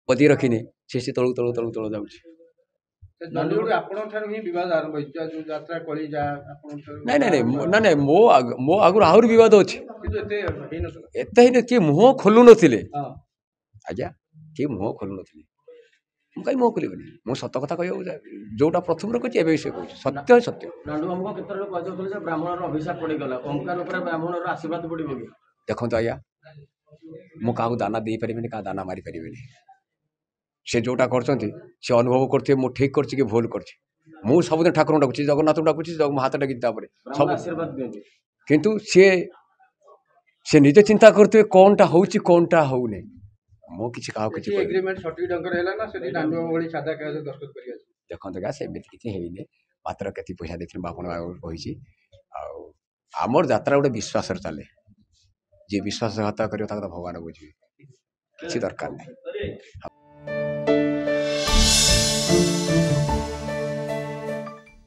ପଦି ରଖିନି ସେ ତଳୁ ତଳୁ ତଳୁ ତଳୁ ଯାଉଛି। ନାଇଁ ନାଇଁ ନାଇଁ ନାଇଁ ମୋ ଆଗରୁ ଆହୁରି ବିବାଦ ଅଛି। ଏତେ ହେଇନି କିଏ ମୁହଁ ଖୋଲୁ ନଥିଲେ ଆଜ୍ଞା, କିଏ ମୁହଁ ଖୋଲୁ ନଥିଲେ। ମୁଁ କାହିଁ ମୁହଁ ଖୋଲିବିନି, ମୁଁ ସତ କଥା କହିବାକୁ ଯୋଉଟା ପ୍ରଥମରୁ କହୁଛି ଏବେ ବି ସେ କହୁଛି ସତ୍ୟ ସତ୍ୟ। ଦେଖନ୍ତୁ ଆଜ୍ଞା, ମୁଁ କାହାକୁ ଦାନା ଦେଇପାରିବିନି, କାହା ଦାନା ମାରିପାରିବିନି। ସେ ଯୋଉଟା କରୁଛନ୍ତି ସେ ଅନୁଭବ କରୁଥିବେ ମୁଁ ଠିକ କରିଛି କି ଭୁଲ କରିଛି। ମୁଁ ସବୁଦିନ ଠାକୁରଙ୍କୁ ଡାକୁଛି, ଜଗନ୍ନାଥଙ୍କୁ ଡାକୁଛି, ମୋ ହାତ ଡାକିଛି ତାପରେ ସବୁ। କିନ୍ତୁ ସେ ନିଜେ ଚିନ୍ତା କରୁଥିବେ କଣଟା ହଉଛି କଣଟା ହଉନି। ମୁଁ କିଛି କାହାକୁ କିଛି ଦେଖନ୍ତୁ ଆଜ୍ଞା, ସେମିତି କିଛି ହେଇନି। ମାତ୍ର କେତେ ପଇସା ଦେଇଥିଲି ମୁଁ ଆପଣଙ୍କୁ ଆଗରୁ କହିଛି। ଆଉ ଆମର ଯାତ୍ରା ଗୋଟେ ବିଶ୍ୱାସରେ ଚାଲେ। ଯିଏ ବିଶ୍ୱାସଘାତ କରିବ ତାକୁ ତ ଭଗବାନ ବୁଝିବେ, କିଛି ଦରକାର ନାହିଁ।